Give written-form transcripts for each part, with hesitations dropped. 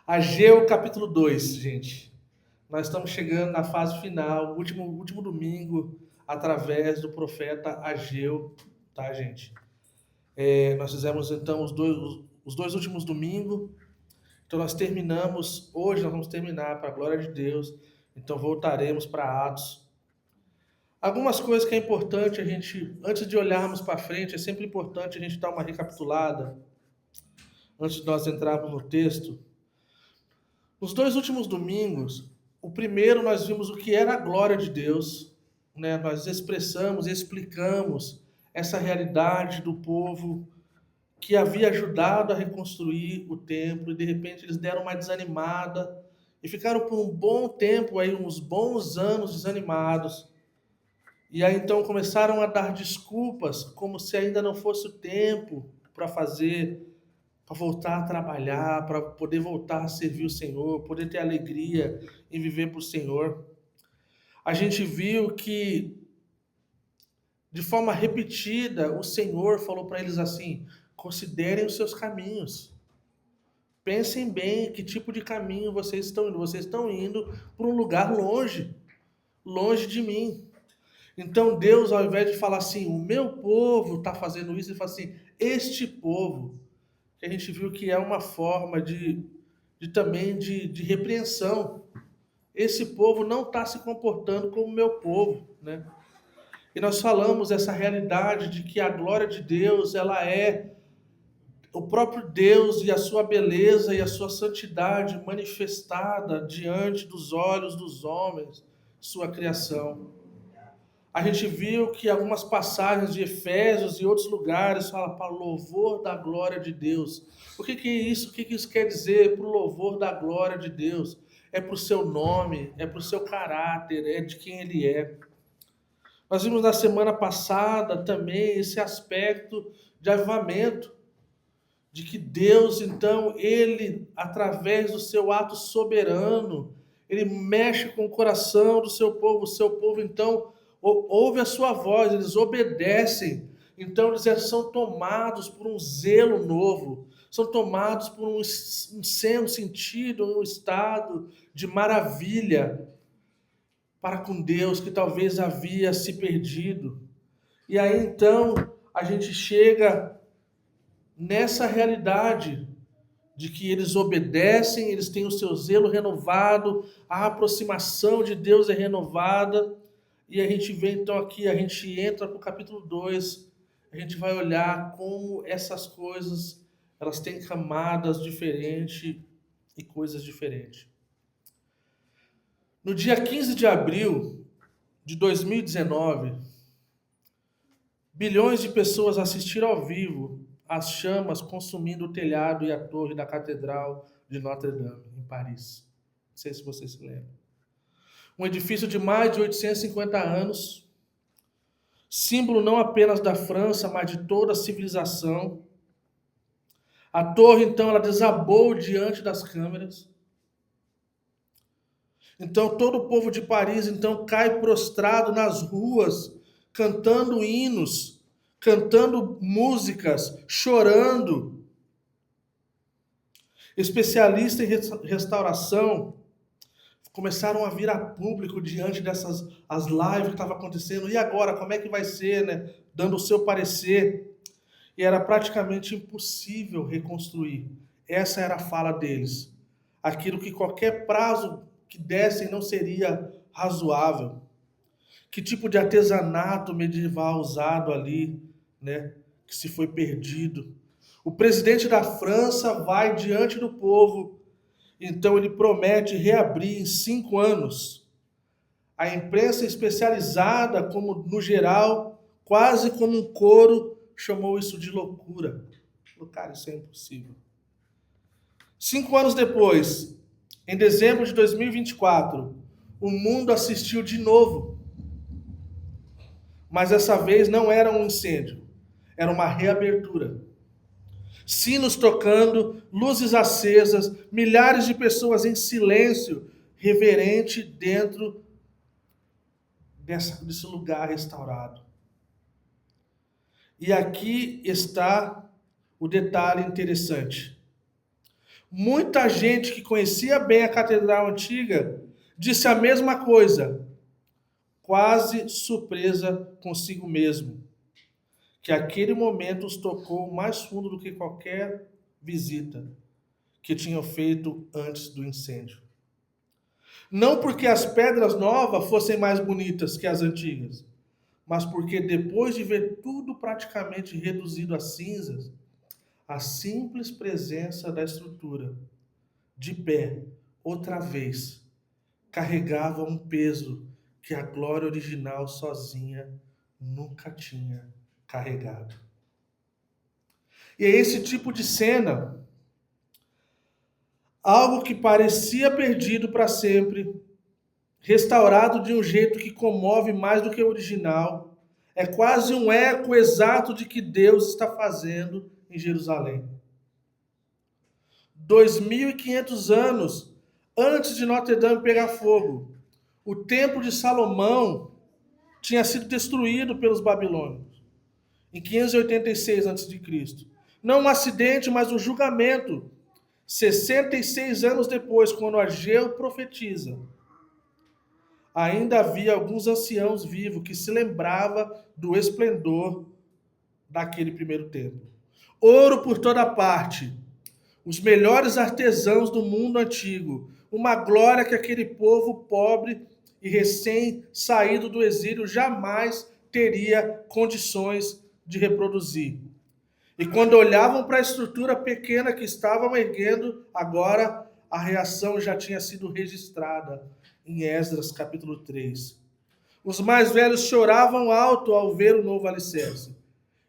Ageu capítulo 2, gente. Nós estamos chegando na fase final, último domingo, através do profeta Ageu, tá, gente? Nós fizemos então os dois últimos domingos, então nós terminamos, hoje nós vamos terminar, para a glória de Deus, então voltaremos para Atos. Algumas coisas que é importante a gente, antes de olharmos para frente, é sempre importante a gente dar uma recapitulada, antes de nós entrarmos no texto. Nos dois últimos domingos, o primeiro nós vimos o que era a glória de Deus, né? Nós expressamos, explicamos essa realidade do povo que havia ajudado a reconstruir o templo e de repente eles deram uma desanimada e ficaram por um bom tempo aí, uns bons anos desanimados. E aí então começaram a dar desculpas, como se ainda não fosse o tempo para fazer, para voltar a trabalhar, para poder voltar a servir o Senhor, poder ter alegria em viver para o Senhor. A gente viu que, de forma repetida, o Senhor falou para eles assim: considerem os seus caminhos. Pensem bem que tipo de caminho vocês estão indo. Vocês estão indo para um lugar longe, longe de mim. Então Deus, ao invés de falar assim, o meu povo está fazendo isso, ele fala assim, este povo, que a gente viu que é uma forma de repreensão. Esse povo não está se comportando como meu povo, né? E nós falamos essa realidade de que a glória de Deus, ela é o próprio Deus e a sua beleza e a sua santidade manifestada diante dos olhos dos homens, sua criação. A gente viu que algumas passagens de Efésios e outros lugares falam para o louvor da glória de Deus. O que é isso? O que isso quer dizer para o louvor da glória de Deus? É para o seu nome, é para o seu caráter, é de quem ele é. Nós vimos na semana passada também esse aspecto de avivamento, de que Deus, então, ele, através do seu ato soberano, ele mexe com o coração do seu povo. O seu povo, então, ouve a sua voz, eles obedecem. Então, eles são tomados por um zelo novo, são tomados por um sentido, um estado de maravilha para com Deus que talvez havia se perdido. E aí, então, a gente chega nessa realidade de que eles obedecem, eles têm o seu zelo renovado, a aproximação de Deus é renovada, e a gente vê então aqui, a gente entra para o capítulo 2, a gente vai olhar como essas coisas, elas têm camadas diferentes e coisas diferentes. No dia 15 de abril de 2019, bilhões de pessoas assistiram ao vivo as chamas consumindo o telhado e a torre da Catedral de Notre-Dame, em Paris. Não sei se vocês se lembram. Um edifício de mais de 850 anos, símbolo não apenas da França, mas de toda a civilização. A torre, então, ela desabou diante das câmeras. Então, todo o povo de Paris, então, cai prostrado nas ruas, cantando hinos, cantando músicas, chorando. Especialistas em restauração começaram a vir a público diante dessas as lives que estavam acontecendo. E agora, como é que vai ser, né? Dando o seu parecer. E era praticamente impossível reconstruir. Essa era a fala deles. Aquilo que qualquer prazo que dessem não seria razoável. Que tipo de artesanato medieval usado ali, né? Que se foi perdido. O presidente da França vai diante do povo, então ele promete reabrir em 5 anos. A imprensa especializada, como no geral, quase como um coro, chamou isso de loucura. Cara, isso é impossível. 5 anos depois, em dezembro de 2024, o mundo assistiu de novo. Mas dessa vez não era um incêndio, era uma reabertura. Sinos tocando, luzes acesas, milhares de pessoas em silêncio, reverente dentro desse lugar restaurado. E aqui está o detalhe interessante. Muita gente que conhecia bem a catedral antiga disse a mesma coisa, quase surpresa consigo mesmo, que aquele momento os tocou mais fundo do que qualquer visita que tinham feito antes do incêndio. Não porque as pedras novas fossem mais bonitas que as antigas, mas porque depois de ver tudo praticamente reduzido a cinzas, a simples presença da estrutura, de pé, outra vez, carregava um peso que a glória original sozinha nunca tinha carregado. E é esse tipo de cena, algo que parecia perdido para sempre, restaurado de um jeito que comove mais do que o original, é quase um eco exato de que Deus está fazendo em Jerusalém. 2.500 anos antes de Notre Dame pegar fogo, o Templo de Salomão tinha sido destruído pelos babilônios em 586 a.C. Não um acidente, mas um julgamento. 66 anos depois, quando Ageu profetiza, ainda havia alguns anciãos vivos que se lembravam do esplendor daquele primeiro templo. Ouro por toda parte, os melhores artesãos do mundo antigo, uma glória que aquele povo pobre e recém-saído do exílio jamais teria condições de reproduzir. E quando olhavam para a estrutura pequena que estavam erguendo, agora a reação já tinha sido registrada em Esdras capítulo 3. Os mais velhos choravam alto ao ver o novo alicerce,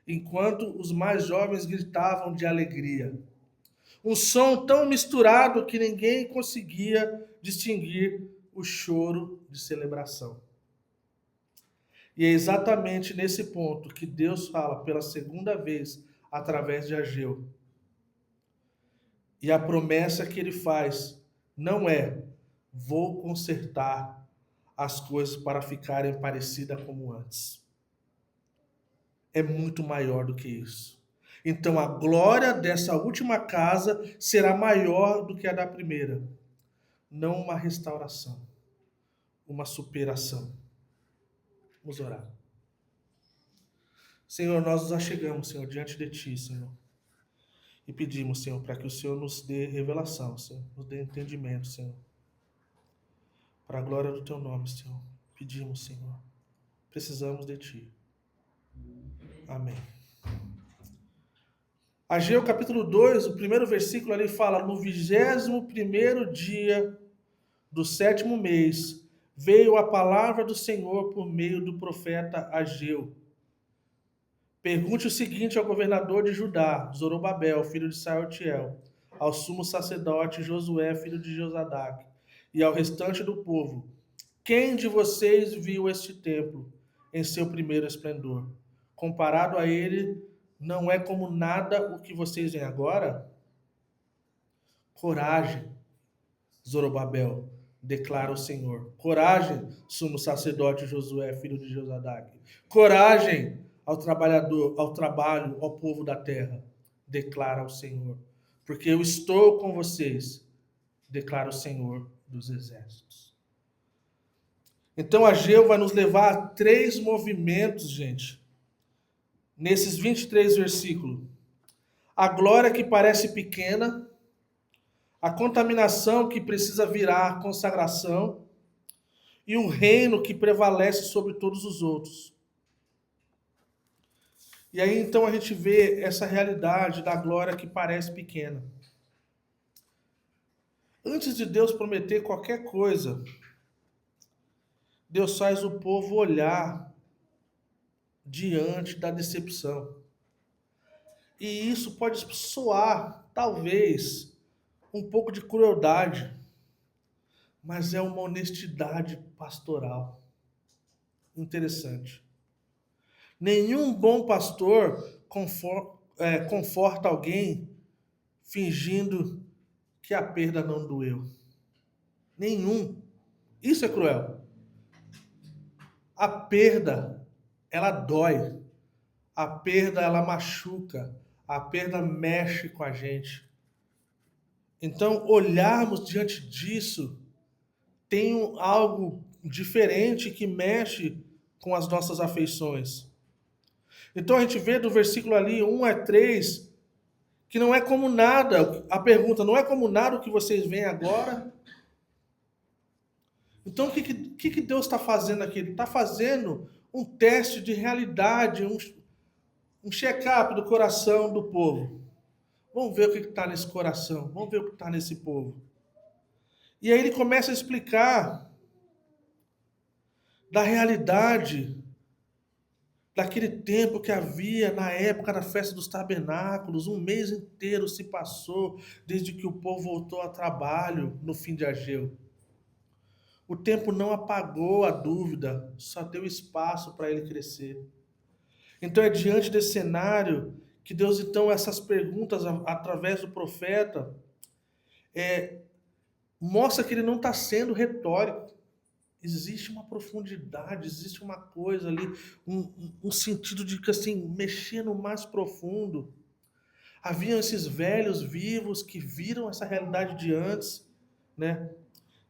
enquanto os mais jovens gritavam de alegria. Um som tão misturado que ninguém conseguia distinguir o choro de celebração. E é exatamente nesse ponto que Deus fala pela segunda vez através de Ageu. E a promessa que ele faz não é: vou consertar as coisas para ficarem parecidas como antes. É muito maior do que isso. Então a glória dessa última casa será maior do que a da primeira. Não uma restauração, uma superação. Vamos orar. Senhor, nós nos achegamos, Senhor, diante de Ti, Senhor. E pedimos, Senhor, para que o Senhor nos dê revelação, Senhor. Nos dê entendimento, Senhor. Para a glória do Teu nome, Senhor. Pedimos, Senhor. Precisamos de Ti. Amém. Ageu capítulo 2, o primeiro versículo ali fala: no 21º dia do 7º mês, veio a palavra do Senhor por meio do profeta Ageu. Pergunte o seguinte ao governador de Judá, Zorobabel, filho de Saltiel, ao sumo sacerdote Josué, filho de Josadaque, e ao restante do povo: quem de vocês viu este templo em seu primeiro esplendor? Comparado a ele, não é como nada o que vocês veem agora? Coragem, Zorobabel, declara o Senhor. Coragem, sumo sacerdote Josué, filho de Josadaque. Coragem ao trabalhador, ao trabalho, ao povo da terra, declara o Senhor. Porque eu estou com vocês, declara o Senhor dos exércitos. Então Ageu vai nos levar a 3 movimentos, gente, nesses 23 versículos. A glória que parece pequena, a contaminação que precisa virar consagração e o reino que prevalece sobre todos os outros. E aí então a gente vê essa realidade da glória que parece pequena. Antes de Deus prometer qualquer coisa, Deus faz o povo olhar diante da decepção. E isso pode soar, talvez, um pouco de crueldade, mas é uma honestidade pastoral. Interessante. Nenhum bom pastor conforta alguém fingindo que a perda não doeu. Nenhum. Isso é cruel. A perda, ela dói. A perda, ela machuca. A perda mexe com a gente. Então, olharmos diante disso tem algo diferente que mexe com as nossas afeições. Então a gente vê do versículo ali 1 a 3 que não é como nada. A pergunta não é como nada o que vocês veem agora. Então o que Deus está fazendo aqui? Ele está fazendo um teste de realidade, um check-up do coração do povo. Vamos ver o que está nesse coração, vamos ver o que está nesse povo. E aí ele começa a explicar da realidade daquele tempo que havia na época da festa dos tabernáculos. Um mês inteiro se passou desde que o povo voltou ao trabalho no fim de Ageu. O tempo não apagou a dúvida, só deu espaço para ele crescer. Então é diante desse cenário que Deus, então, essas perguntas através do profeta, mostra que ele não está sendo retórico. Existe uma profundidade, existe uma coisa ali, um sentido de que, assim, mexer no mais profundo. Haviam esses velhos vivos que viram essa realidade de antes, né?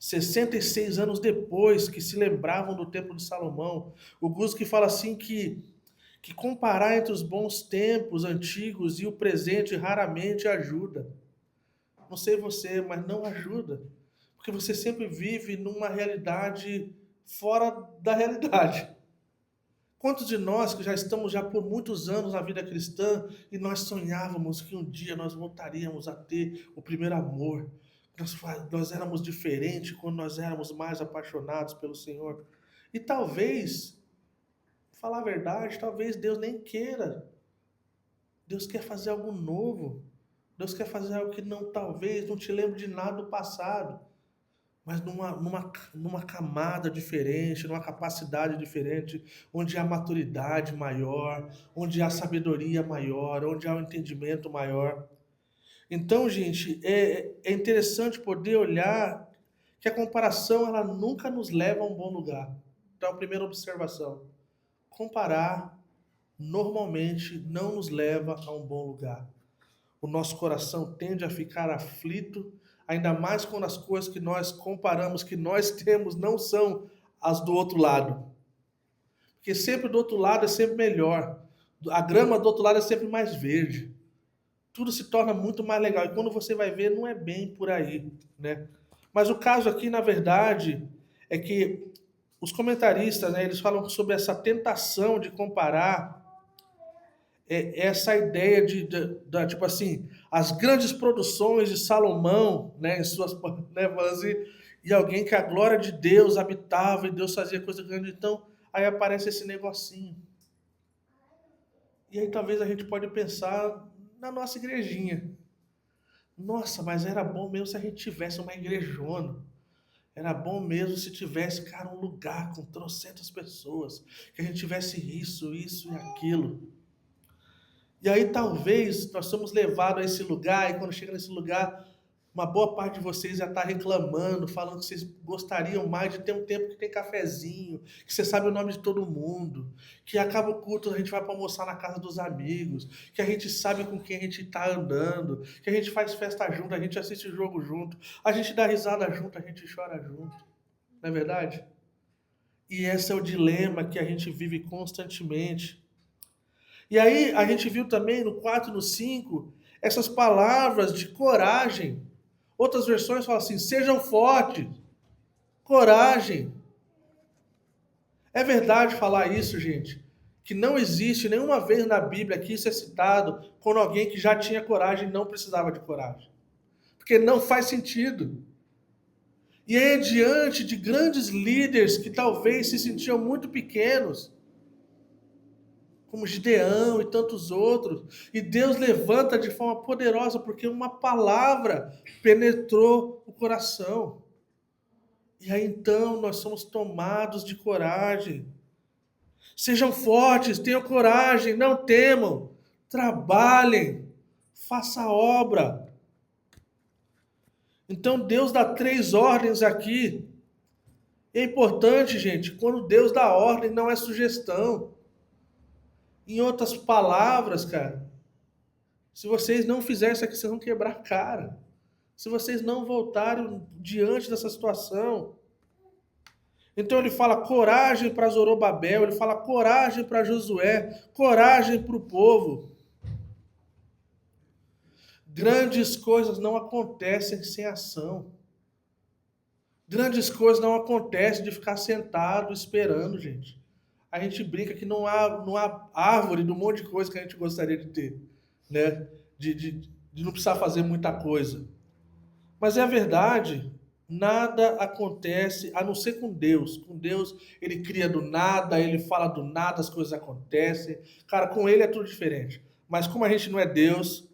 66 anos depois, que se lembravam do Templo de Salomão. O Gusto que fala assim que comparar entre os bons tempos antigos e o presente raramente ajuda. Não sei você, mas não ajuda. Porque você sempre vive numa realidade fora da realidade. Quantos de nós que já estamos já por muitos anos na vida cristã e nós sonhávamos que um dia nós voltaríamos a ter o primeiro amor. Nós éramos diferentes quando nós éramos mais apaixonados pelo Senhor. E talvez, falar a verdade, talvez Deus nem queira. Deus quer fazer algo novo. Deus quer fazer algo que talvez não te lembre de nada do passado, mas numa camada diferente, numa capacidade diferente, onde há maturidade maior, onde há sabedoria maior, onde há um entendimento maior. Então, gente, é interessante poder olhar que a comparação ela nunca nos leva a um bom lugar. Então, a primeira observação: comparar normalmente não nos leva a um bom lugar. O nosso coração tende a ficar aflito, ainda mais quando as coisas que nós comparamos, que nós temos, não são as do outro lado. Porque sempre do outro lado é sempre melhor. A grama do outro lado é sempre mais verde. Tudo se torna muito mais legal. E quando você vai ver, não é bem por aí, né? Mas o caso aqui, na verdade, é que os comentaristas, né, eles falam sobre essa tentação de comparar essa ideia tipo assim, as grandes produções de Salomão, né, em suas, né, assim, e alguém que a glória de Deus habitava e Deus fazia coisa grande. Então, aí aparece esse negocinho. E aí talvez a gente pode pensar na nossa igrejinha. Nossa, mas era bom mesmo se a gente tivesse uma igrejona. Era bom mesmo se tivesse, cara, um lugar com trocentas pessoas, que a gente tivesse isso e aquilo. E aí talvez nós somos levados a esse lugar, e quando chega nesse lugar, uma boa parte de vocês já está reclamando, falando que vocês gostariam mais de ter um tempo que tem cafezinho, que você sabe o nome de todo mundo, que acaba o culto, a gente vai para almoçar na casa dos amigos, que a gente sabe com quem a gente está andando, que a gente faz festa junto, a gente assiste jogo junto, a gente dá risada junto, a gente chora junto. Não é verdade? E esse é o dilema que a gente vive constantemente. E aí a gente viu também no 4 e no 5 essas palavras de coragem. Outras versões falam assim: sejam fortes, coragem. É verdade falar isso, gente, que não existe nenhuma vez na Bíblia que isso é citado quando alguém que já tinha coragem não precisava de coragem. Porque não faz sentido. E aí, diante de grandes líderes que talvez se sentiam muito pequenos, como Gideão e tantos outros, e Deus levanta de forma poderosa, porque uma palavra penetrou o coração. E aí então nós somos tomados de coragem. Sejam fortes, tenham coragem, não temam, trabalhem, faça a obra. Então Deus dá 3 ordens aqui. É importante, gente, quando Deus dá ordem, não é sugestão. Em outras palavras, cara, se vocês não fizerem isso aqui, vocês vão quebrar a cara. se vocês não voltarem diante dessa situação. Então ele fala coragem para Zorobabel, ele fala coragem para Josué, coragem para o povo. Grandes coisas não acontecem sem ação. Grandes coisas não acontecem de ficar sentado esperando, gente. A gente brinca que não há árvore do monte de coisa que a gente gostaria de ter, né? De não precisar fazer muita coisa. Mas é a verdade, nada acontece a não ser com Deus. Com Deus, ele cria do nada, ele fala do nada, as coisas acontecem. Cara, com ele é tudo diferente. Mas como a gente não é Deus,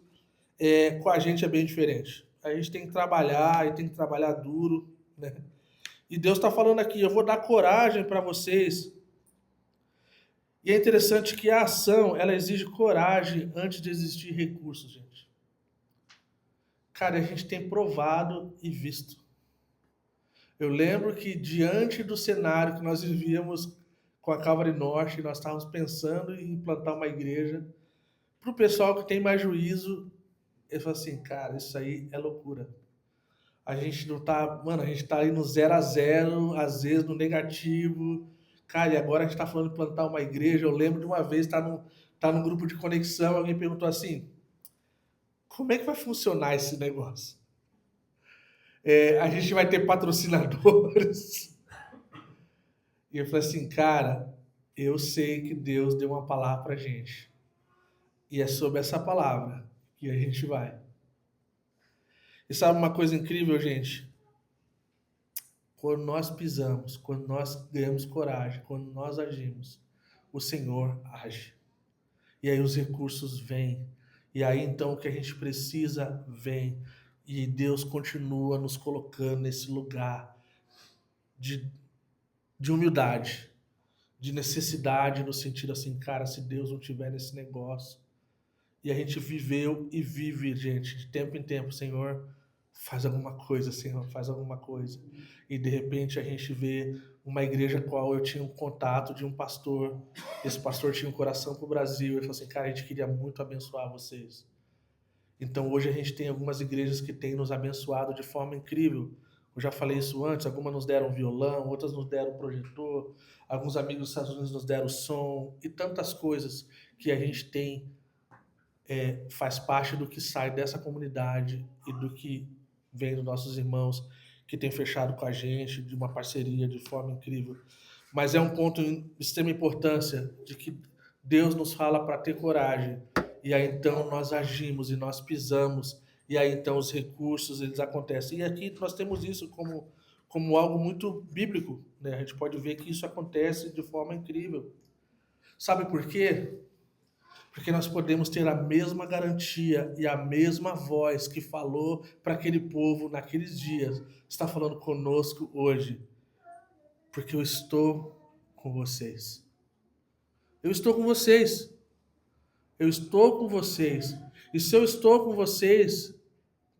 com a gente é bem diferente. A gente tem que trabalhar e tem que trabalhar duro, né? E Deus está falando aqui, eu vou dar coragem para vocês. E é interessante que a ação, ela exige coragem antes de existir recursos, gente. Cara, a gente tem provado e visto. Eu lembro que diante do cenário que nós vivíamos com a Calvary Norte, nós estávamos pensando em implantar uma igreja. Para o pessoal que tem mais juízo, ele falou assim, cara, isso aí é loucura. A gente não tá, mano, a gente tá aí no 0 a 0, às vezes no negativo. Cara, e agora a gente tá falando de plantar uma igreja. Eu lembro de uma vez, tá num grupo de conexão, alguém perguntou assim, como é que vai funcionar esse negócio? A gente vai ter patrocinadores. E eu falei assim, cara, eu sei que Deus deu uma palavra pra gente. E é sobre essa palavra que a gente vai. E sabe uma coisa incrível, gente? Quando nós pisamos, quando nós ganhamos coragem, quando nós agimos, o Senhor age. E aí os recursos vêm. E aí então o que a gente precisa vem. E Deus continua nos colocando nesse lugar de humildade, de necessidade, no sentido assim, cara, se Deus não tiver nesse negócio. E a gente viveu e vive, gente, de tempo em tempo, Senhor, faz alguma coisa, Senhor, faz alguma coisa. E de repente a gente vê uma igreja qual eu tinha um contato de um pastor, esse pastor tinha um coração pro Brasil, ele falou assim, cara, a gente queria muito abençoar vocês. Então hoje a gente tem algumas igrejas que têm nos abençoado de forma incrível. Eu já falei isso antes, algumas nos deram violão, outras nos deram projetor, alguns amigos dos Estados Unidos nos deram som, e tantas coisas que a gente tem, faz parte do que sai dessa comunidade e do que vem dos nossos irmãos que têm fechado com a gente, de uma parceria de forma incrível. Mas é um ponto de extrema importância, de que Deus nos fala para ter coragem, e aí então nós agimos e nós pisamos, e aí então os recursos eles acontecem. E aqui nós temos isso como algo muito bíblico, né? A gente pode ver que isso acontece de forma incrível. Sabe por quê? Porque nós podemos ter a mesma garantia e a mesma voz que falou para aquele povo naqueles dias, está falando conosco hoje. Porque eu estou com vocês. Eu estou com vocês. Eu estou com vocês. E se eu estou com vocês,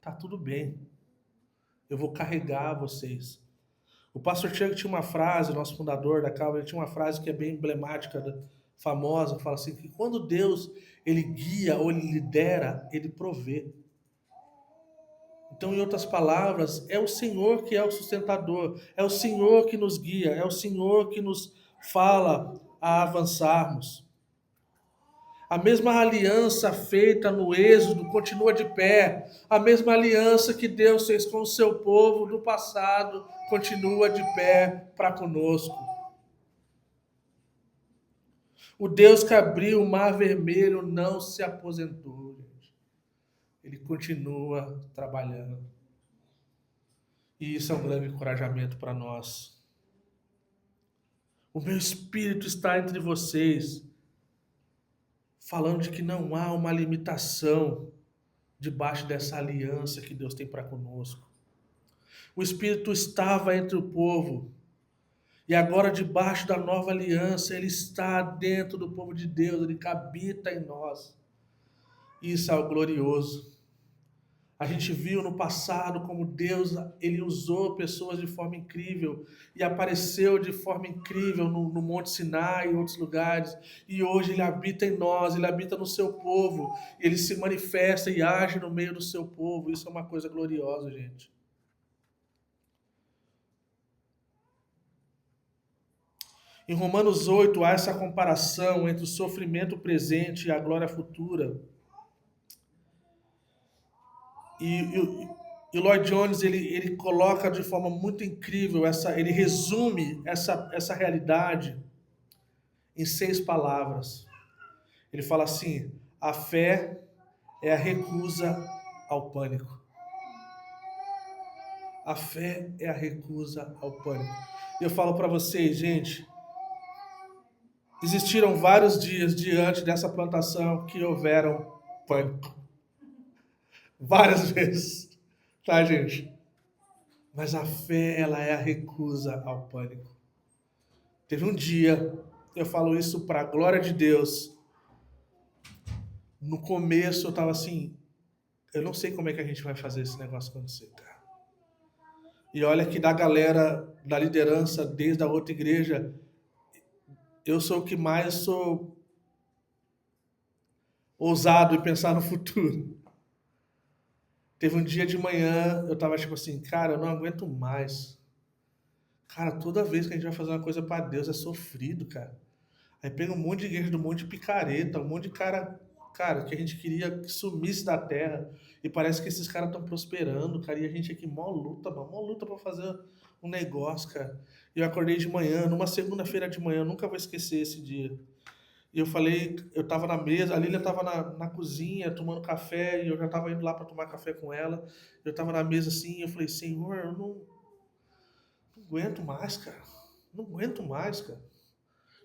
tá tudo bem. Eu vou carregar vocês. O pastor Tiago tinha uma frase, nosso fundador da Calvary, ele tinha uma frase que é bem emblemática, famosa, que fala assim, que quando Deus ele guia ou ele lidera, ele provê. Então, em outras palavras, é o Senhor que é o sustentador, é o Senhor que nos guia, é o Senhor que nos fala a avançarmos. A mesma aliança feita no Êxodo continua de pé. A mesma aliança que Deus fez com o seu povo no passado continua de pé para conosco. O Deus que abriu o mar vermelho não se aposentou, gente. Ele continua trabalhando. E isso é um grande encorajamento para nós. O meu espírito está entre vocês, falando de que não há uma limitação debaixo dessa aliança que Deus tem para conosco. O Espírito estava entre o povo, e agora debaixo da nova aliança, ele está dentro do povo de Deus, ele habita em nós. Isso é o glorioso. A gente viu no passado como Deus, ele usou pessoas de forma incrível e apareceu de forma incrível no Monte Sinai e em outros lugares. E hoje ele habita em nós, ele habita no seu povo, ele se manifesta e age no meio do seu povo. Isso é uma coisa gloriosa, gente. Em Romanos 8 há essa comparação entre o sofrimento presente e a glória futura. E o Lloyd Jones ele coloca de forma muito incrível ele resume essa realidade em 6 palavras. Ele fala assim: a fé é a recusa ao pânico. A fé é a recusa ao pânico. E eu falo para vocês, gente, existiram vários dias diante dessa plantação que houveram pânico. Várias vezes, tá, gente? Mas a fé, ela é a recusa ao pânico. Teve um dia, eu falo isso para a glória de Deus. No começo eu tava assim, eu não sei como é que a gente vai fazer esse negócio acontecer, cara. E olha que da galera, da liderança, desde a outra igreja, eu sou o que mais sou ousado em pensar no futuro. Teve um dia de manhã, eu tava tipo assim, cara, eu não aguento mais. Cara, toda vez que a gente vai fazer uma coisa para Deus é sofrido, cara. Aí pega um monte de igreja do monte de picareta, um monte de cara, que a gente queria que sumisse da terra. E parece que esses caras estão prosperando, cara. E a gente aqui, mó luta, mano, mó luta pra fazer um negócio, cara. E eu acordei de manhã, numa segunda-feira de manhã, eu nunca vou esquecer esse dia. E eu falei, eu tava na mesa, a Lília tava na cozinha tomando café, e eu já tava indo lá pra tomar café com ela. Eu tava na mesa assim, e eu falei, Senhor, eu não aguento mais, cara. Não aguento mais, cara.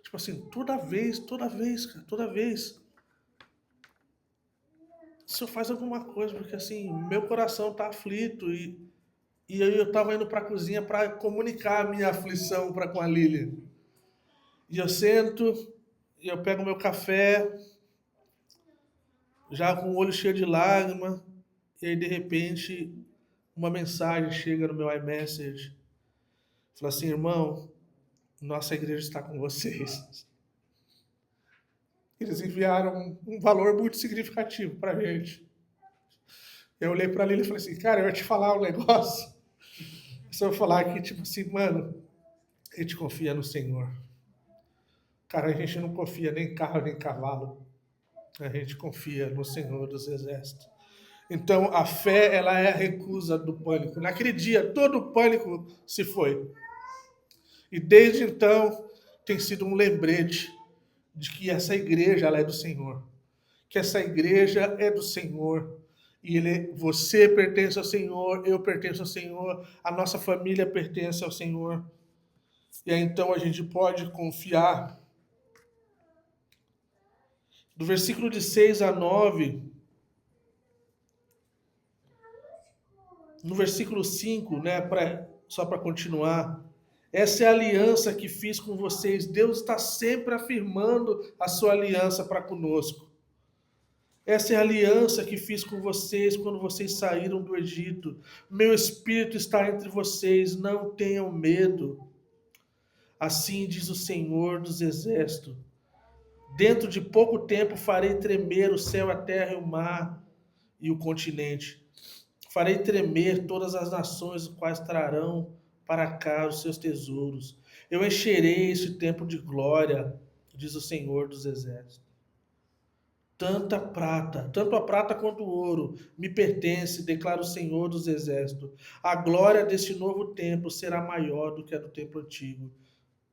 Tipo assim, toda vez, cara, toda vez. O senhor faz alguma coisa, porque assim, meu coração tá aflito e aí eu tava indo pra cozinha para comunicar a minha aflição para com a Lília. E eu sento, e eu pego meu café, já com o olho cheio de lágrima, e aí de repente uma mensagem chega no meu iMessage. Fala assim, irmão, nossa igreja está com vocês. Eles enviaram um valor muito significativo pra gente. Eu olhei pra Lília e falei assim, cara, eu ia te falar um negócio. Se eu falar aqui, tipo assim, mano, a gente confia no Senhor. Cara, a gente não confia nem em carro, nem em cavalo. A gente confia no Senhor dos Exércitos. Então, a fé, ela é a recusa do pânico. Naquele dia, todo o pânico se foi. E desde então, tem sido um lembrete de que essa igreja, ela é do Senhor. Que essa igreja é do Senhor. E você pertence ao Senhor, eu pertenço ao Senhor, a nossa família pertence ao Senhor. E aí então a gente pode confiar. Do versículo de 6 a 9, no versículo 5, né, só para continuar, essa é a aliança que fiz com vocês. Deus está sempre afirmando a sua aliança para conosco. Essa é a aliança que fiz com vocês quando vocês saíram do Egito. Meu espírito está entre vocês, não tenham medo. Assim diz o Senhor dos Exércitos. Dentro de pouco tempo farei tremer o céu, a terra e o mar e o continente. Farei tremer todas as nações, as quais trarão para cá os seus tesouros. Eu encherei este templo de glória, diz o Senhor dos Exércitos. Tanto a prata quanto o ouro, me pertence, declara o Senhor dos Exércitos. A glória deste novo templo será maior do que a do templo antigo,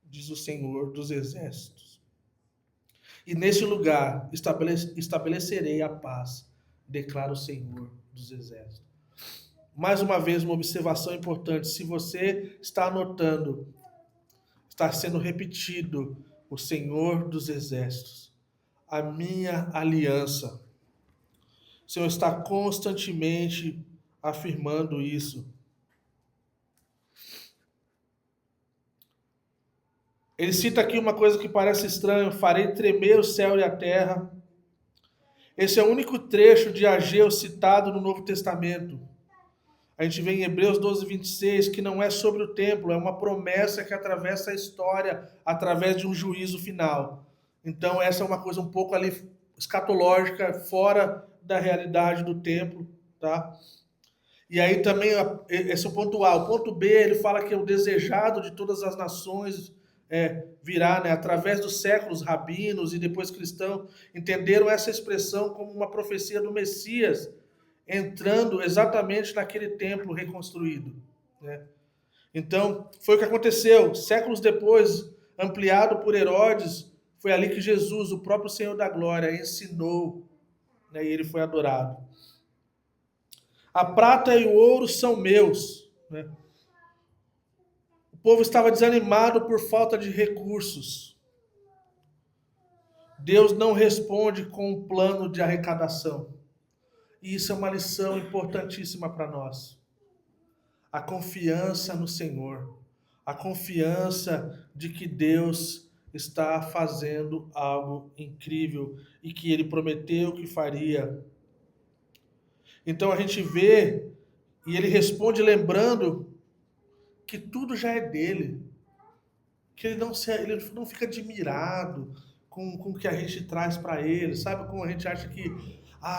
diz o Senhor dos Exércitos. E neste lugar estabelecerei a paz, declara o Senhor dos Exércitos. Mais uma vez, uma observação importante. Se você está anotando, está sendo repetido o Senhor dos Exércitos, a minha aliança. O Senhor está constantemente afirmando isso. Ele cita aqui uma coisa que parece estranha: farei tremer o céu e a terra. Esse é o único trecho de Ageu citado no Novo Testamento. A gente vê em Hebreus 12, 26, que não é sobre o templo, é uma promessa que atravessa a história através de um juízo final. Então, essa é uma coisa um pouco ali escatológica, fora da realidade do templo, tá? E aí também, esse é o ponto A. O ponto B, ele fala que é o desejado de todas as nações virá, né? Através dos séculos, rabinos e depois cristãos entenderam essa expressão como uma profecia do Messias, entrando exatamente naquele templo reconstruído, né? Então, foi o que aconteceu. Séculos depois, ampliado por Herodes, foi ali que Jesus, o próprio Senhor da Glória, ensinou, né? E ele foi adorado. A prata e o ouro são meus, né? O povo estava desanimado por falta de recursos. Deus não responde com um plano de arrecadação. E isso é uma lição importantíssima para nós. A confiança no Senhor. A confiança de que Deus está fazendo algo incrível e que Ele prometeu que faria. Então a gente vê e Ele responde lembrando que tudo já é dele. Que ele não fica admirado com o que a gente traz para ele, sabe? Como a gente acha que,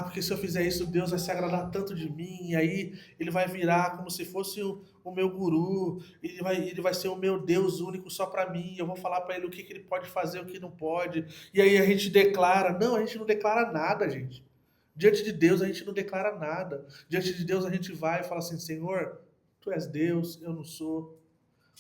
porque se eu fizer isso, Deus vai se agradar tanto de mim, e aí ele vai virar como se fosse o meu guru, ele vai ser o meu Deus único só para mim, eu vou falar para ele o que ele pode fazer, o que não pode, e aí a gente declara. Não, a gente não declara nada, gente. Diante de Deus a gente não declara nada. Diante de Deus a gente vai e fala assim: Senhor, Tu és Deus, eu não sou.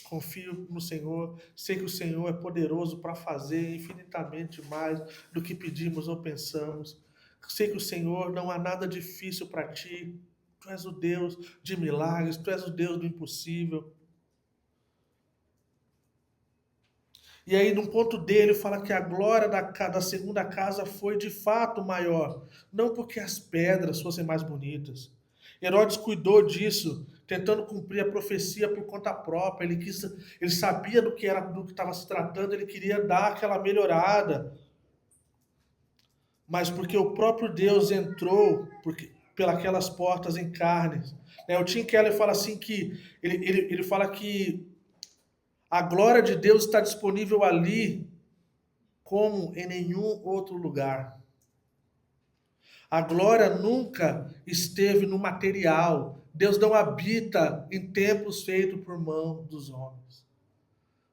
Confio no Senhor, sei que o Senhor é poderoso para fazer infinitamente mais do que pedimos ou pensamos. Sei que o Senhor, não há nada difícil para ti. Tu és o Deus de milagres, tu és o Deus do impossível. E aí, no ponto dele, fala que a glória da segunda casa foi de fato maior. Não porque as pedras fossem mais bonitas. Herodes cuidou disso, tentando cumprir a profecia por conta própria. Ele sabia do que estava se tratando, ele queria dar aquela melhorada. Mas porque o próprio Deus entrou pelas portas em carne. O Tim Keller fala assim que ele fala que a glória de Deus está disponível ali como em nenhum outro lugar. A glória nunca esteve no material. Deus não habita em templos feitos por mão dos homens.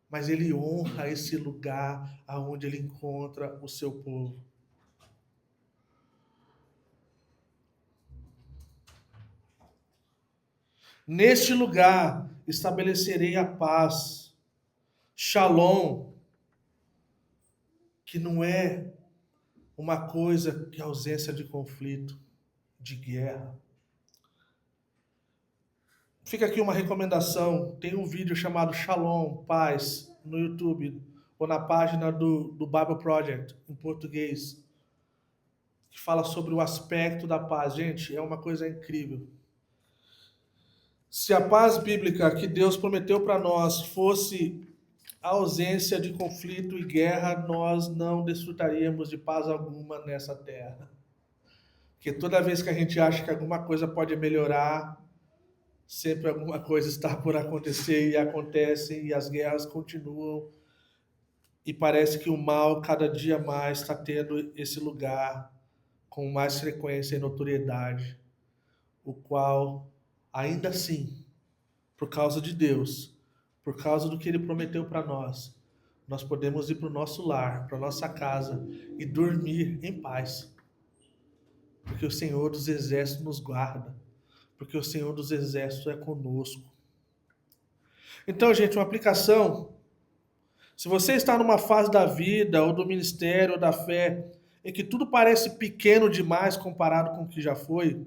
Mas Ele honra esse lugar onde Ele encontra o seu povo. Neste lugar estabelecerei a paz. Shalom, que não é uma coisa que ausência de conflito, de guerra. Fica aqui uma recomendação, tem um vídeo chamado Shalom, Paz, no YouTube, ou na página do Bible Project, em português, que fala sobre o aspecto da paz. Gente, é uma coisa incrível. Se a paz bíblica que Deus prometeu para nós fosse a ausência de conflito e guerra, nós não desfrutaríamos de paz alguma nessa terra. Porque toda vez que a gente acha que alguma coisa pode melhorar, sempre alguma coisa está por acontecer e acontece, e as guerras continuam. E parece que o mal cada dia mais está tendo esse lugar com mais frequência e notoriedade, o qual, ainda assim, por causa de Deus, por causa do que Ele prometeu para nós podemos ir para o nosso lar, para a nossa casa e dormir em paz. Porque o Senhor dos Exércitos nos guarda. Porque o Senhor dos Exércitos é conosco. Então, gente, uma aplicação. Se você está numa fase da vida, ou do ministério, ou da fé, em que tudo parece pequeno demais comparado com o que já foi,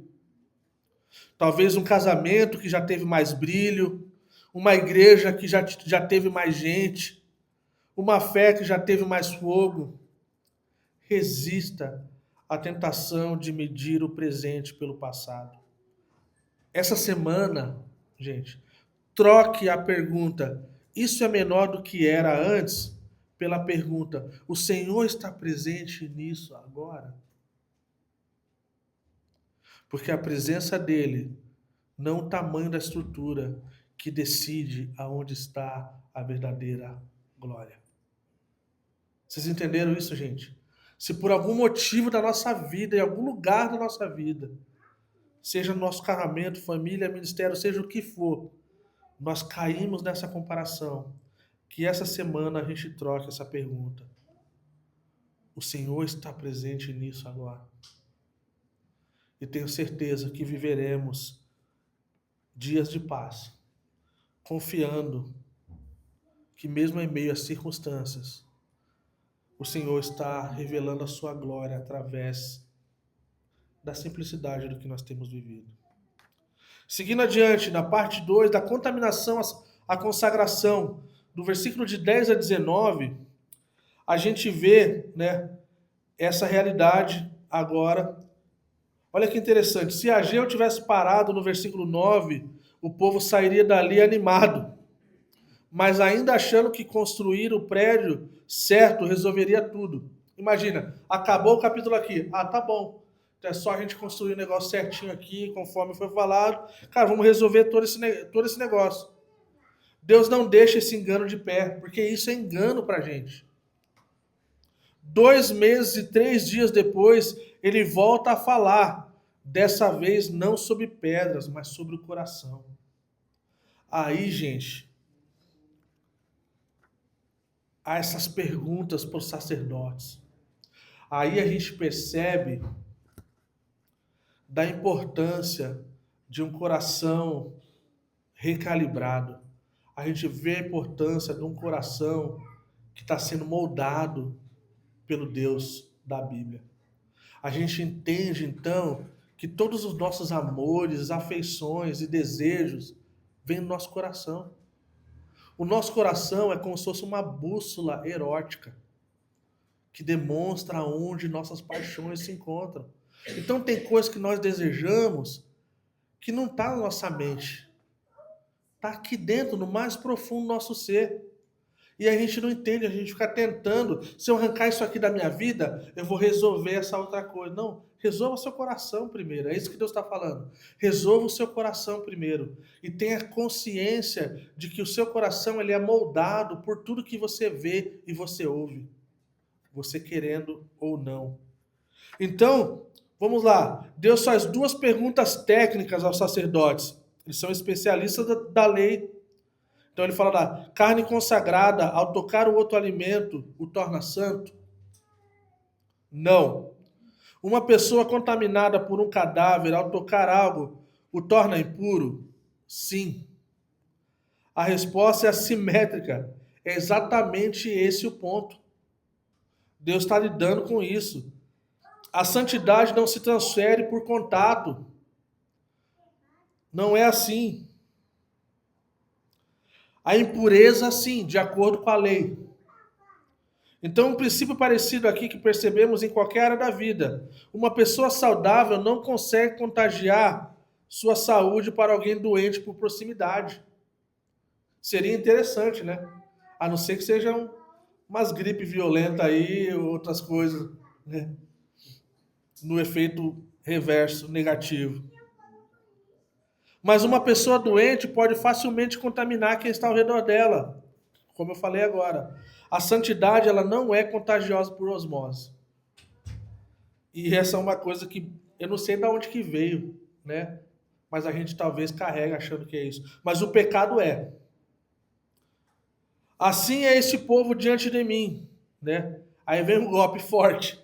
talvez um casamento que já teve mais brilho, uma igreja que já teve mais gente, uma fé que já teve mais fogo, resista à tentação de medir o presente pelo passado. Essa semana, gente, troque a pergunta: isso é menor do que era antes? Pela pergunta: o Senhor está presente nisso agora? Porque a presença dele, não o tamanho da estrutura, que decide aonde está a verdadeira glória. Vocês entenderam isso, gente? Se por algum motivo da nossa vida, em algum lugar da nossa vida, seja no nosso casamento, família, ministério, seja o que for, nós caímos nessa comparação, que essa semana a gente troque essa pergunta. O Senhor está presente nisso agora. E tenho certeza que viveremos dias de paz, confiando que mesmo em meio às circunstâncias, o Senhor está revelando a sua glória através da simplicidade do que nós temos vivido. Seguindo adiante, na parte 2, da contaminação à consagração, do versículo de 10 a 19, a gente vê, né, essa realidade agora. Olha que interessante, se Ageu tivesse parado no versículo 9, o povo sairia dali animado, mas ainda achando que construir o prédio certo resolveria tudo. Imagina, acabou o capítulo aqui. Ah, tá bom. Então é só a gente construir o negócio certinho aqui, conforme foi falado. Cara, vamos resolver todo esse negócio. Deus não deixa esse engano de pé, porque isso é engano pra gente. 2 meses e 3 dias depois, ele volta a falar. Dessa vez não sobre pedras, mas sobre o coração. Aí, gente, há essas perguntas para os sacerdotes. Aí a gente percebe da importância de um coração recalibrado. A gente vê a importância de um coração que está sendo moldado pelo Deus da Bíblia. A gente entende, então, que todos os nossos amores, afeições e desejos vêm do nosso coração. O nosso coração é como se fosse uma bússola erótica que demonstra onde nossas paixões se encontram. Então tem coisas que nós desejamos que não está na nossa mente. Está aqui dentro, no mais profundo do nosso ser. E a gente não entende, a gente fica tentando, se eu arrancar isso aqui da minha vida, eu vou resolver essa outra coisa. Não, resolva o seu coração primeiro, é isso que Deus está falando. Resolva o seu coração primeiro. E tenha consciência de que o seu coração ele é moldado por tudo que você vê e você ouve. Você querendo ou não. Então, vamos lá. Deus faz 2 perguntas técnicas aos sacerdotes. Eles são especialistas da lei. Então ele fala da carne consagrada, ao tocar o outro alimento, o torna santo? Não. Uma pessoa contaminada por um cadáver, ao tocar algo, o torna impuro? Sim. A resposta é assimétrica. É exatamente esse o ponto. Deus está lidando com isso. A santidade não se transfere por contato. Não é assim. A impureza, sim, de acordo com a lei. Então, um princípio parecido aqui que percebemos em qualquer área da vida. Uma pessoa saudável não consegue contagiar sua saúde para alguém doente por proximidade. Seria interessante, né? A não ser que sejam umas gripe violenta aí, outras coisas, né? No efeito reverso, negativo. Mas uma pessoa doente pode facilmente contaminar quem está ao redor dela, como eu falei agora. A santidade ela não é contagiosa por osmose. E essa é uma coisa que eu não sei de onde que veio, né? Mas a gente talvez carrega achando que é isso. Mas o pecado é. Assim é esse povo diante de mim, né? Aí vem um golpe forte.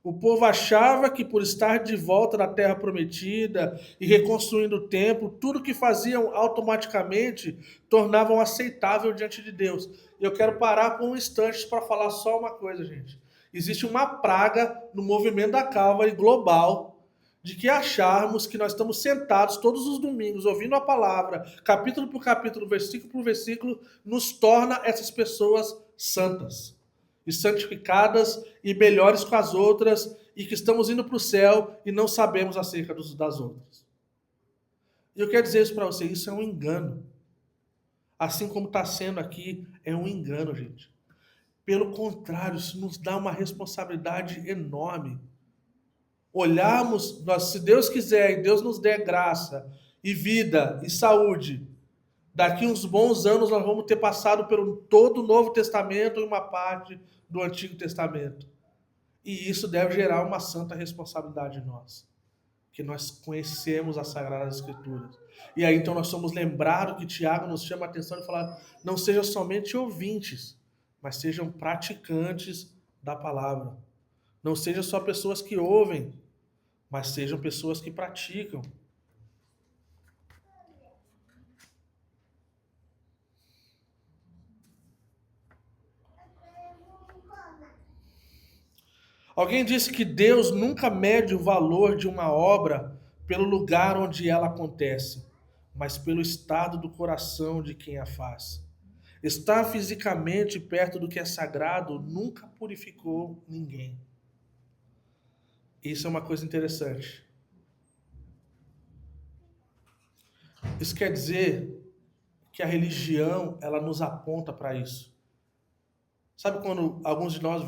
O povo achava que por estar de volta na terra prometida e reconstruindo o templo, tudo que faziam automaticamente tornavam aceitável diante de Deus. E eu quero parar por um instante para falar só uma coisa, gente. Existe uma praga no movimento da Calvary global de que acharmos que nós estamos sentados todos os domingos ouvindo a palavra, capítulo por capítulo, versículo por versículo, nos torna essas pessoas santas e santificadas e melhores com as outras e que estamos indo para o céu e não sabemos acerca das outras. E eu quero dizer isso para você, isso é um engano. Assim como está sendo aqui, é um engano, gente. Pelo contrário, isso nos dá uma responsabilidade enorme. olharmos, se Deus quiser e Deus nos der graça e vida e saúde, daqui uns bons anos nós vamos ter passado pelo todo o Novo Testamento e uma parte do Antigo Testamento. E isso deve gerar uma santa responsabilidade em nós, que nós conhecemos as Sagradas Escrituras. E aí então nós somos lembrados que Tiago nos chama a atenção e fala, não sejam somente ouvintes, mas sejam praticantes da palavra. Não sejam só pessoas que ouvem, mas sejam pessoas que praticam. Alguém disse que Deus nunca mede o valor de uma obra pelo lugar onde ela acontece, mas pelo estado do coração de quem a faz. Estar fisicamente perto do que é sagrado nunca purificou ninguém. Isso é uma coisa interessante. Isso quer dizer que a religião, ela nos aponta para isso. Sabe quando alguns de nós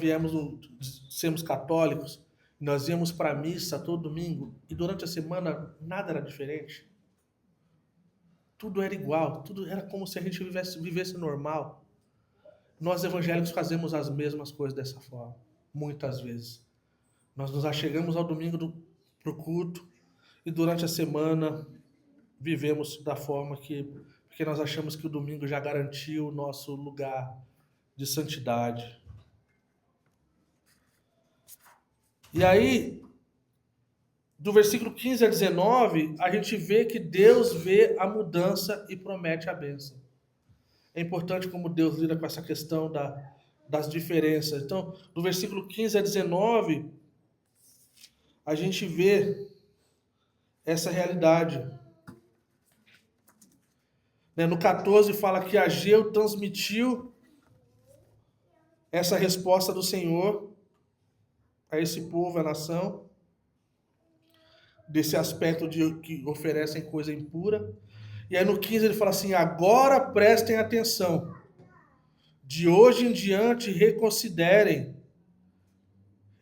sermos católicos, nós íamos para a missa todo domingo e durante a semana nada era diferente? Tudo era igual, tudo era como se a gente vivesse normal. Nós evangélicos fazemos as mesmas coisas dessa forma, muitas vezes. Nós nos achegamos ao domingo para o culto e durante a semana vivemos da forma porque nós achamos que o domingo já garantiu o nosso lugar de santidade. E aí, do versículo 15 a 19, a gente vê que Deus vê a mudança e promete a bênção. É importante como Deus lida com essa questão das diferenças. Então, do versículo 15 a 19, a gente vê essa realidade. No 14 fala que Ageu transmitiu essa resposta do Senhor a esse povo, a nação, desse aspecto de que oferecem coisa impura. E aí no 15 ele fala assim, agora prestem atenção, de hoje em diante reconsiderem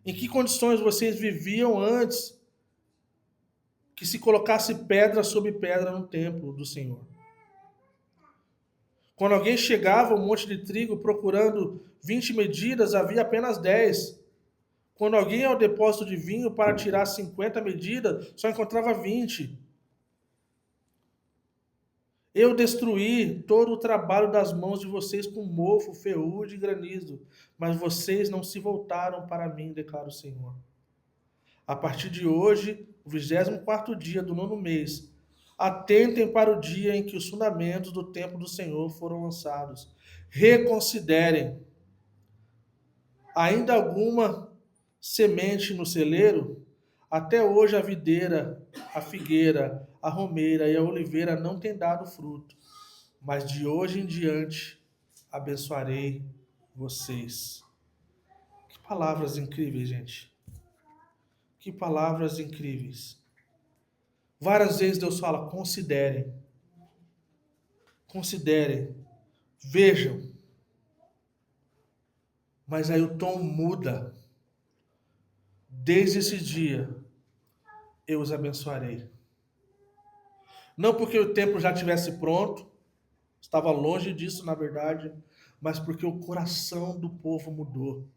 em que condições vocês viviam antes que se colocasse pedra sobre pedra no templo do Senhor. Quando alguém chegava um monte de trigo procurando 20 medidas, havia apenas 10. Quando alguém ia ao depósito de vinho para tirar 50 medidas, só encontrava 20. Eu destruí todo o trabalho das mãos de vocês com mofo, ferrugem e granizo, mas vocês não se voltaram para mim, declara o Senhor. A partir de hoje, o 24º dia do 9º mês, atentem para o dia em que os fundamentos do templo do Senhor foram lançados. Reconsiderem. Ainda alguma semente no celeiro? Até hoje a videira, a figueira, a romeira e a oliveira não têm dado fruto. Mas de hoje em diante abençoarei vocês. Que palavras incríveis, gente. Que palavras incríveis. Várias vezes Deus fala, considerem. Considerem. Vejam. Mas aí o tom muda. Desde esse dia, eu os abençoarei. Não porque o templo já estivesse pronto, estava longe disso, na verdade, mas porque o coração do povo mudou.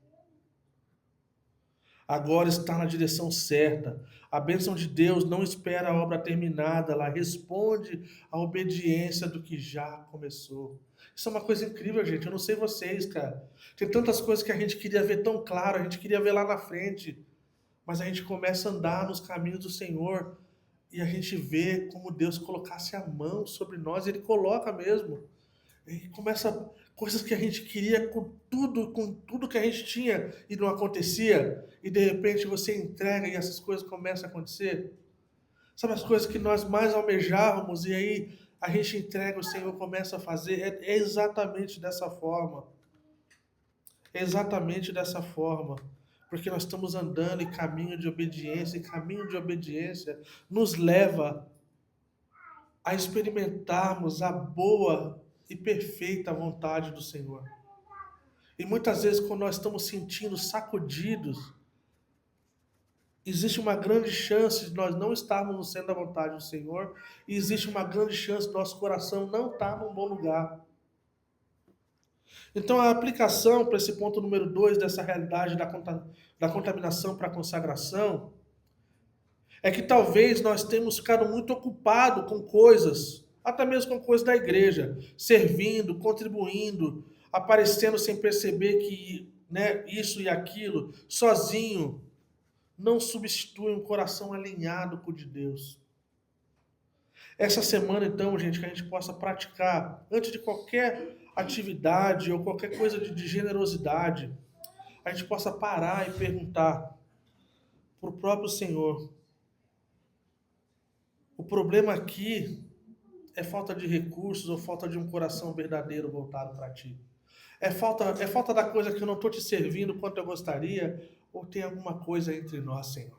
Agora está na direção certa. A bênção de Deus não espera a obra terminada, ela responde à obediência do que já começou. Isso é uma coisa incrível, gente. Eu não sei vocês, cara. Tem tantas coisas que a gente queria ver tão claro, a gente queria ver lá na frente. Mas a gente começa a andar nos caminhos do Senhor e a gente vê como Deus colocasse a mão sobre nós, Ele coloca mesmo. E começa coisas que a gente queria com tudo que a gente tinha e não acontecia, e de repente você entrega e essas coisas começam a acontecer. Sabe as coisas que nós mais almejávamos e aí a gente entrega, o Senhor começa a fazer? É exatamente dessa forma. É exatamente dessa forma. Porque nós estamos andando em caminho de obediência, e caminho de obediência nos leva a experimentarmos a boa e perfeita vontade do Senhor. E muitas vezes, quando nós estamos sentindo sacudidos, existe uma grande chance de nós não estarmos no centro da vontade do Senhor, e existe uma grande chance do nosso coração não estar num bom lugar. Então, a aplicação para esse ponto número 2 dessa realidade da contaminação para a consagração é que talvez nós tenhamos ficado muito ocupados com coisas, até mesmo com coisas da igreja, servindo, contribuindo, aparecendo sem perceber que, né, isso e aquilo, sozinho, não substitui um coração alinhado com o de Deus. Essa semana, então, gente, que a gente possa praticar, antes de qualquer atividade ou qualquer coisa de generosidade, a gente possa parar e perguntar para o próprio Senhor: o problema aqui é falta de recursos ou falta de um coração verdadeiro voltado para ti? É falta da coisa que eu não estou te servindo quanto eu gostaria, ou tem alguma coisa entre nós, Senhor?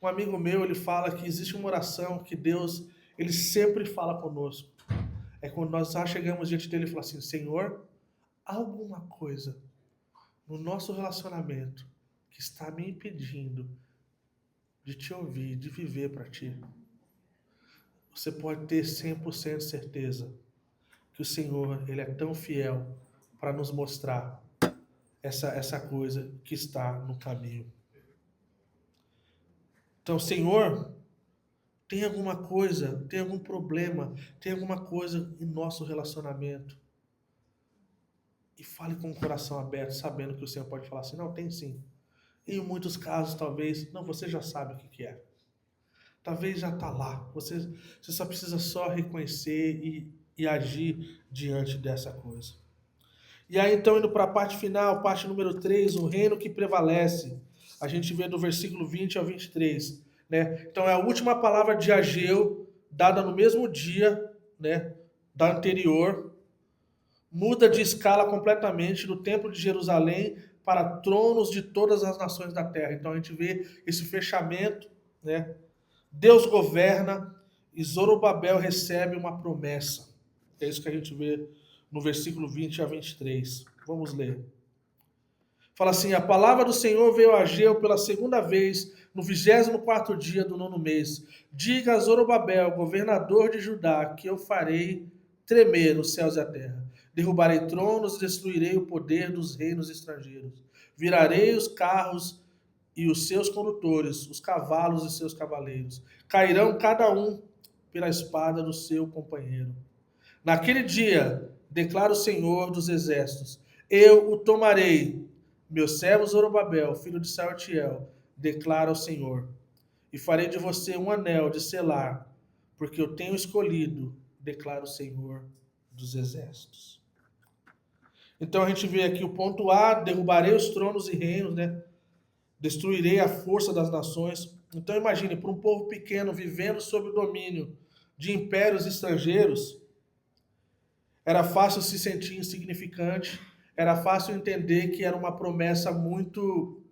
Um amigo meu, ele fala que existe uma oração que Deus, ele sempre fala conosco. É quando nós já chegamos diante dele e falamos assim: Senhor, há alguma coisa no nosso relacionamento que está me impedindo de te ouvir, de viver para ti. Você pode ter 100% certeza que o Senhor, ele é tão fiel para nos mostrar essa coisa que está no caminho. Então, Senhor, tem alguma coisa, tem algum problema, tem alguma coisa em nosso relacionamento. E fale com o coração aberto, sabendo que o Senhor pode falar assim: não, tem sim. E em muitos casos, talvez, não, você já sabe o que é. Talvez já está lá. Você só precisa só reconhecer e agir diante dessa coisa. E aí, então, indo para a parte final, parte número 3, o reino que prevalece. A gente vê do versículo 20 ao 23. Né? Então, é a última palavra de Ageu, dada no mesmo dia, né, da anterior. Muda de escala completamente do templo de Jerusalém para tronos de todas as nações da terra. Então, a gente vê esse fechamento, né? Deus governa e Zorobabel recebe uma promessa. É isso que a gente vê no versículo 20 a 23. Vamos ler. Fala assim: a palavra do Senhor veio a Ageu pela segunda vez, no 24º dia do 9º mês. Diga a Zorobabel, governador de Judá, que eu farei tremer os céus e a terra. Derrubarei tronos e destruirei o poder dos reinos estrangeiros. Virarei os carros e os seus condutores, os cavalos e seus cavaleiros. Cairão cada um pela espada do seu companheiro. Naquele dia, declara o Senhor dos exércitos, eu o tomarei, meu servo Zorobabel, filho de Saltiel, declara o Senhor, e farei de você um anel de selar, porque eu tenho escolhido, declara o Senhor dos exércitos. Então a gente vê aqui o ponto A: derrubarei os tronos e reinos, né? Destruirei a força das nações. Então imagine, para um povo pequeno vivendo sob o domínio de impérios estrangeiros, era fácil se sentir insignificante, era fácil entender que era uma promessa muito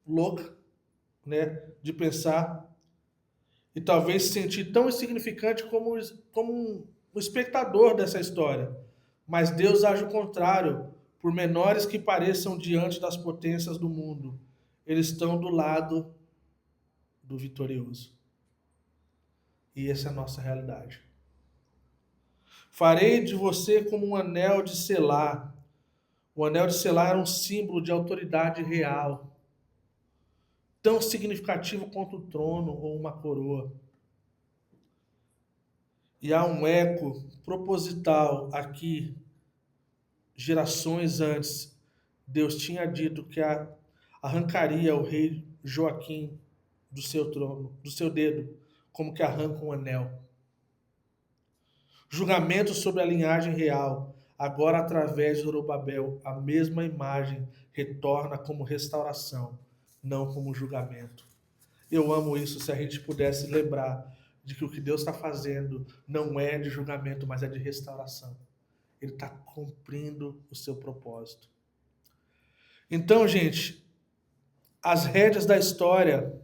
louca, né, de pensar, e talvez se sentir tão insignificante como um espectador dessa história. Mas Deus age o contrário. Por menores que pareçam diante das potências do mundo, eles estão do lado do vitorioso. E essa é a nossa realidade. Farei de você como um anel de selar. O anel de selar era um símbolo de autoridade real, tão significativo quanto o trono ou uma coroa. E há um eco proposital aqui. Gerações antes, Deus tinha dito que arrancaria o rei Joaquim do seu trono, do seu dedo, como que arranca um anel. Julgamento sobre a linhagem real. Agora, através de Zorobabel, a mesma imagem retorna como restauração, não como julgamento. Eu amo isso, se a gente pudesse lembrar de que o que Deus está fazendo não é de julgamento, mas é de restauração. Ele está cumprindo o seu propósito. Então, gente, as rédeas da história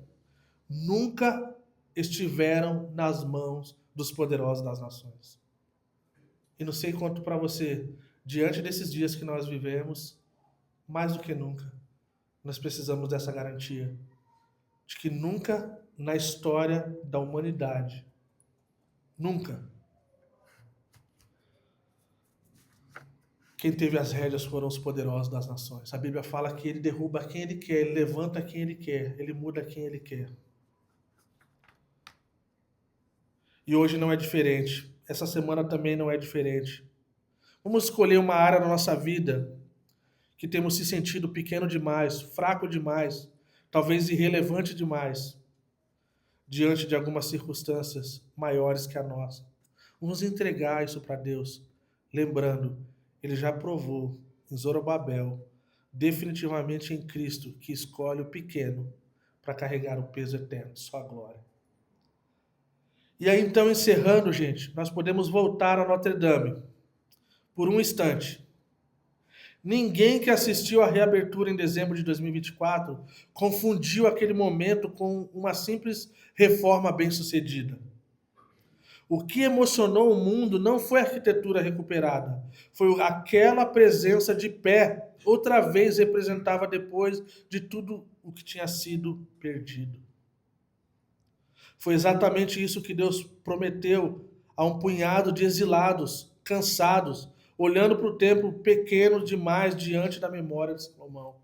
nunca estiveram nas mãos dos poderosos das nações. E não sei quanto para você, diante desses dias que nós vivemos, mais do que nunca, nós precisamos dessa garantia. de que nunca na história da humanidade, nunca, quem teve as rédeas foram os poderosos das nações. A Bíblia fala que ele derruba quem ele quer, ele levanta quem ele quer, ele muda quem ele quer. E hoje não é diferente. Essa semana também não é diferente. Vamos escolher uma área da nossa vida que temos se sentido pequeno demais, fraco demais, talvez irrelevante demais, diante de algumas circunstâncias maiores que a nossa. Vamos entregar isso para Deus, lembrando, Ele já provou em Zorobabel, definitivamente em Cristo, que escolhe o pequeno para carregar o peso eterno de sua glória. E aí então, encerrando, gente, nós podemos voltar a Notre Dame por um instante. Ninguém que assistiu à reabertura em dezembro de 2024 confundiu aquele momento com uma simples reforma bem-sucedida. O que emocionou o mundo não foi a arquitetura recuperada, foi aquela presença de pé, outra vez representava depois de tudo o que tinha sido perdido. Foi exatamente isso que Deus prometeu a um punhado de exilados, cansados, olhando para o templo pequeno demais diante da memória de Salomão.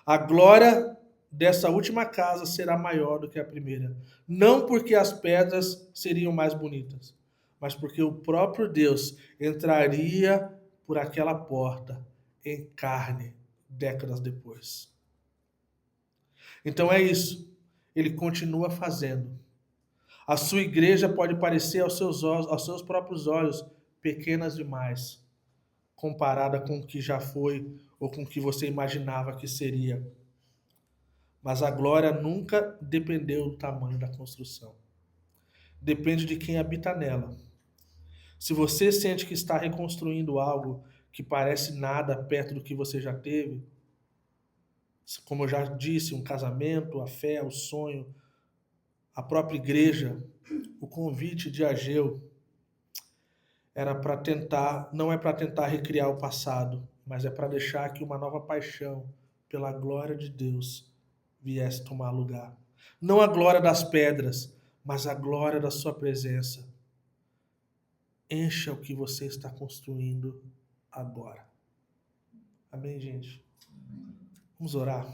A glória dessa última casa será maior do que a primeira. Não porque as pedras seriam mais bonitas, mas porque o próprio Deus entraria por aquela porta em carne décadas depois. Então é isso. Ele continua fazendo. A sua igreja pode parecer aos seus próprios olhos pequenas demais, comparada com o que já foi ou com o que você imaginava que seria. Mas a glória nunca dependeu do tamanho da construção. Depende de quem habita nela. Se você sente que está reconstruindo algo que parece nada perto do que você já teve, como eu já disse, um casamento, a fé, o sonho, a própria igreja, o convite de Ageu era para tentar, não é para tentar recriar o passado, mas é para deixar que uma nova paixão pela glória de Deus viesse tomar lugar. Não a glória das pedras, mas a glória da sua presença. Encha o que você está construindo agora. Amém, gente? Vamos orar.